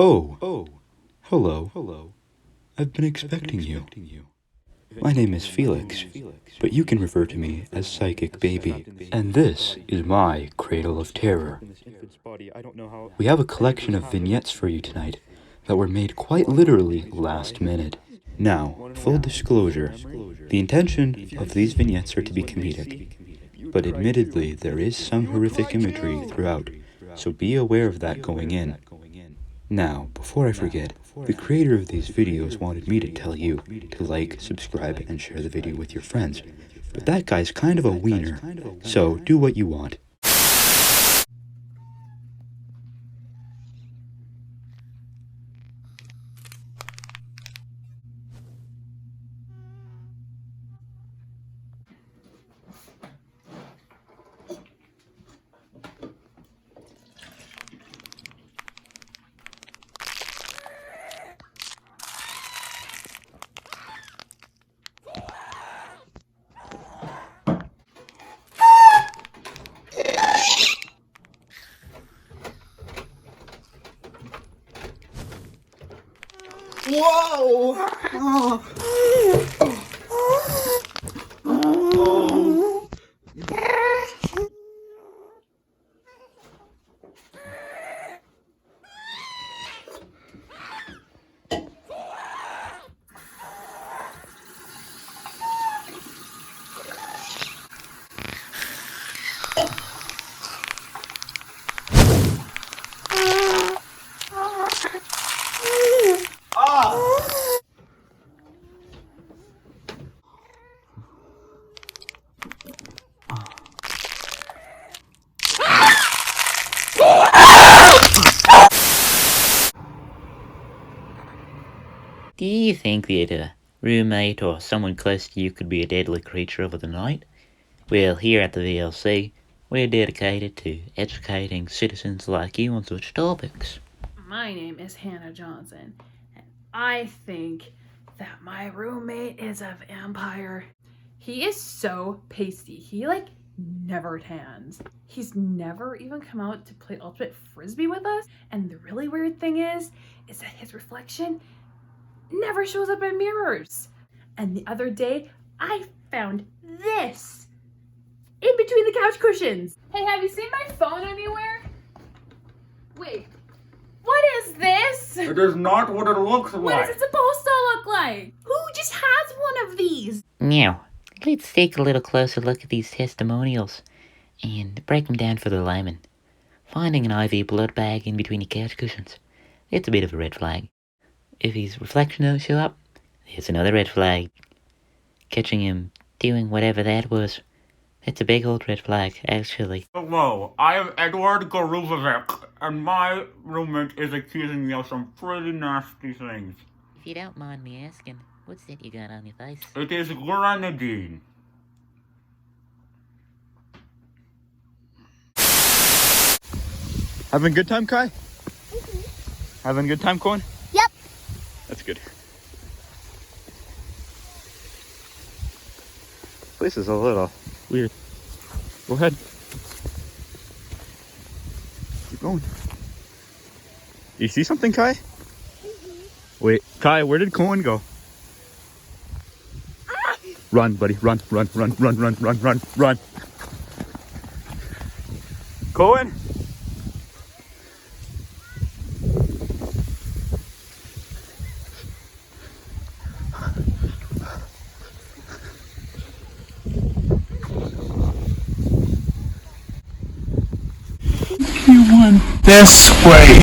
Oh, hello. I've been expecting you. My name is Felix, but you can refer to me as Psychic Baby. And this is my Cradle of Terror. We have a collection of vignettes for you tonight that were made quite literally last minute. Now, full disclosure, the intention of these vignettes are to be comedic, but admittedly there is some horrific imagery throughout, so be aware of that going in. Now, before I forget, the creator of these videos wanted me to tell you to like, subscribe, and share the video with your friends. But that guy's kind of a wiener, so do what you want. Whoa! Do you think that a roommate or someone close to you could be a deadly creature over the night? Well, here at the VLC, we're dedicated to educating citizens like you on such topics. My name is Hannah Johnson, and I think that my roommate is a vampire. He is so pasty. He never tans. He's never even come out to play ultimate frisbee with us. And the really weird thing is that his reflection never shows up in mirrors. And the other day, I found this in between the couch cushions. Hey, have you seen my phone anywhere? Wait, what is this? It is not what it looks What like. is it supposed to look like? Who just has one of these? Now, let's take a little closer look at these testimonials and break them down for the layman. Finding an IV blood bag in between your couch cushions, it's a bit of a red flag. If his reflection don't show up, it's another red flag. Catching him doing whatever that was, it's a big old red flag, actually. Hello, I am Edward Garuzovic, and my roommate is accusing me of some pretty nasty things. If you don't mind me asking, what's that you got on your face? It is grenadine. Having a good time, Kai? Having a good time, Cohen? Yep. That's good. This is a little weird. Go ahead. Keep going. You see something, Kai? Wait, Kai, where did Cohen go? Run, buddy, run. Cohen? This way.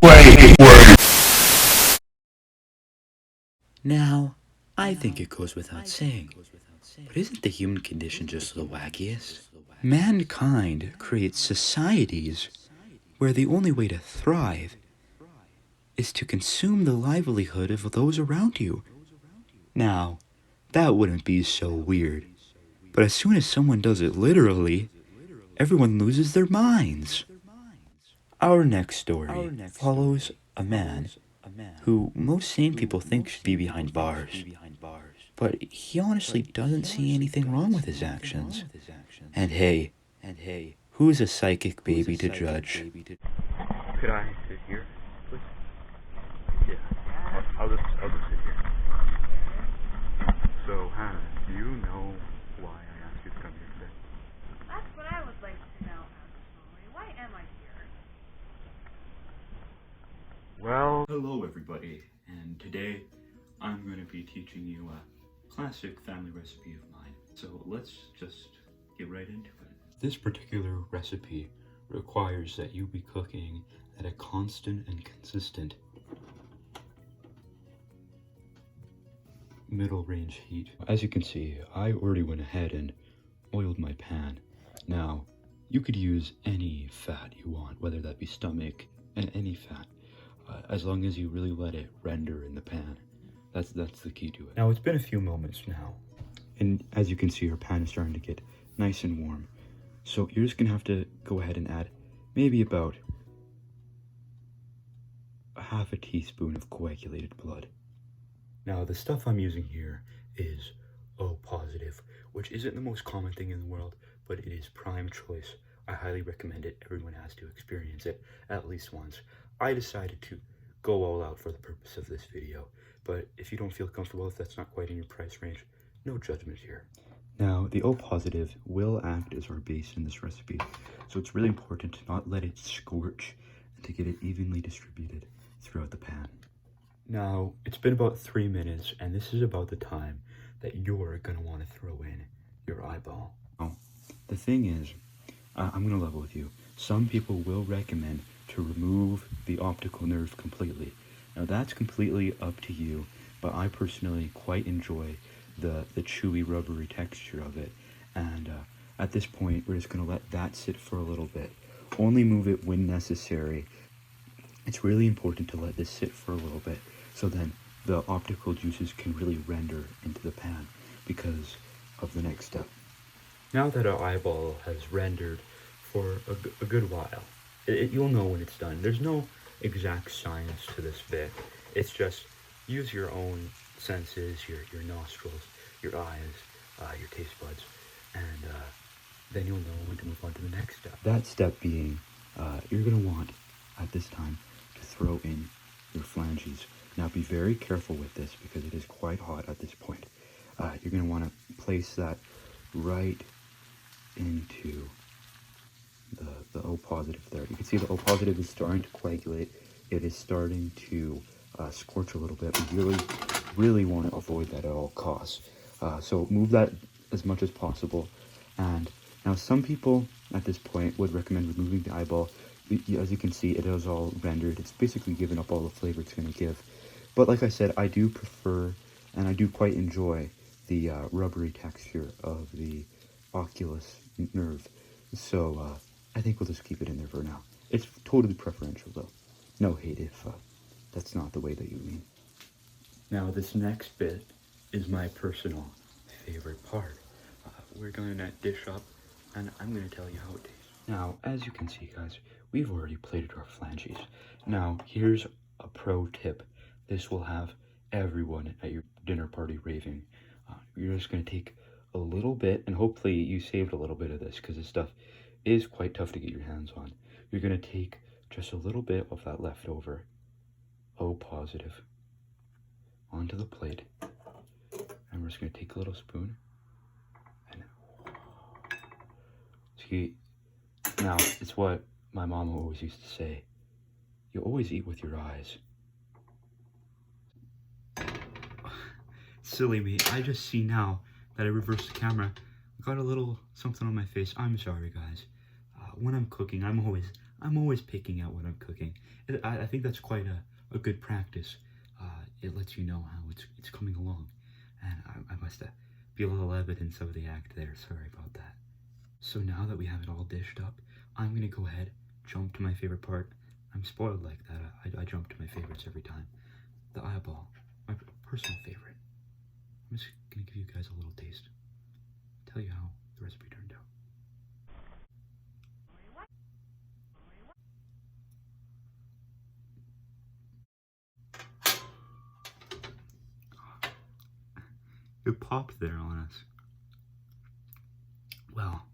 Now, I think it goes without saying, but isn't the human condition just the wackiest? Mankind creates societies where the only way to thrive is to consume the livelihood of those around you. Now, that wouldn't be so weird, but as soon as someone does it literally, everyone loses their minds. Our next story follows a man who most sane people think should be behind bars. But he honestly doesn't see anything wrong with his actions. And hey, who's a psychic baby to judge? Could I sit here, please? Hello everybody, and today I'm going to be teaching you a classic family recipe of mine. So let's just get right into it. This particular recipe requires that you be cooking at a constant and consistent middle range heat. As you can see, I already went ahead and oiled my pan. Now, you could use any fat you want, whether that be stomach and any fat, as long as you really let it render in the pan. That's the key to it. Now, it's been a few moments now, and as you can see, our pan is starting to get nice and warm. So you're just gonna have to go ahead and add maybe about a half a teaspoon of coagulated blood. Now, the stuff I'm using here is O positive, which isn't the most common thing in the world, but it is prime choice. I highly recommend it. Everyone has to experience it at least once. I decided to go all out for the purpose of this video, but if you don't feel comfortable, if that's not quite in your price range, no judgment here. Now, the O positive will act as our base in this recipe, so it's really important to not let it scorch and to get it evenly distributed throughout the pan. Now, it's been about 3 minutes, and this is about the time that you're gonna wanna throw in your eyeball. Now, the thing is, I'm gonna level with you. Some people will recommend to remove the optical nerve completely. Now, that's completely up to you, but I personally quite enjoy the chewy, rubbery texture of it. And at this point, we're just gonna let that sit for a little bit. Only move it when necessary. It's really important to let this sit for a little bit, so then the optical juices can really render into the pan because of the next step. Now that our eyeball has rendered for a good while, you'll know when it's done. There's no exact science to this bit. It's just use your own senses, your nostrils, your eyes, your taste buds, and then you'll know when to move on to the next step. That step being, you're gonna want at this time to throw in your flanges. Now be very careful with this because it is quite hot at this point. You're going to want to place that right into the O positive there. You can see the O positive is starting to coagulate. It is starting to scorch a little bit. We really want to avoid that at all costs. So move that as much as possible. And now some people at this point would recommend removing the eyeball. As you can see, it is all rendered. It's basically given up all the flavor it's going to give. But like I said, I do prefer, and I do quite enjoy the rubbery texture of the oculus nerve. So I think we'll just keep it in there for now. It's totally preferential though. No hate if that's not the way that you mean. Now this next bit is my personal favorite part. We're going to dish up, and I'm going to tell you how it tastes. Now, as you can see, guys, we've already plated our flanges. Now, here's a pro tip. This will have everyone at your dinner party raving. You're just going to take a little bit, and hopefully you saved a little bit of this because this stuff is quite tough to get your hands on. You're going to take just a little bit of that leftover O positive onto the plate, and we're just going to take a little spoon and see. Now, it's what my mom always used to say. You always eat with your eyes. Silly me, I just see now that I reversed the camera. I got a little something on my face. I'm sorry, guys. When I'm cooking, I'm always picking out what I'm cooking. I think that's quite a good practice. It lets you know how it's coming along. And I must be a little evidence of the act there. Sorry about that. So now that we have it all dished up, I'm going to go ahead, jump to my favorite part. I'm spoiled like that. I jump to my favorites every time. The eyeball, my personal favorite. I'm just going to give you guys a little taste. Tell you how the recipe turned out. It popped there on us. Well,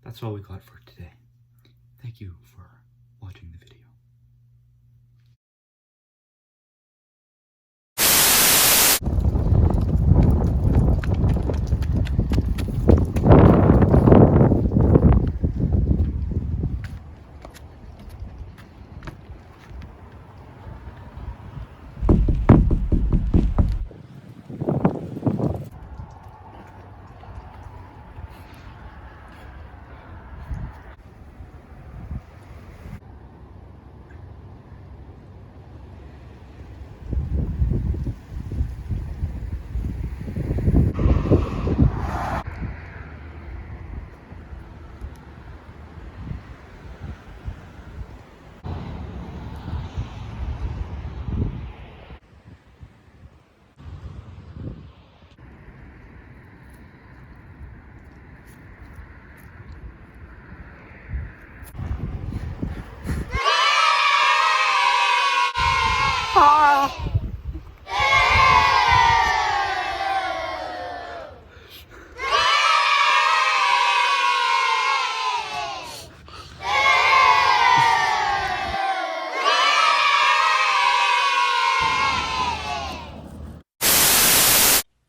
that's all we got for today. Thank you for watching the video.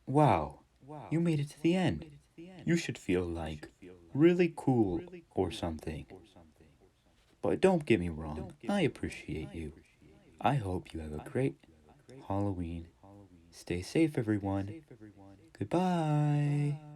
Wow, you made it to the end. You should feel like really cool or something. But don't get me wrong, I appreciate you. I hope you have a great Halloween. Stay safe, everyone. Goodbye.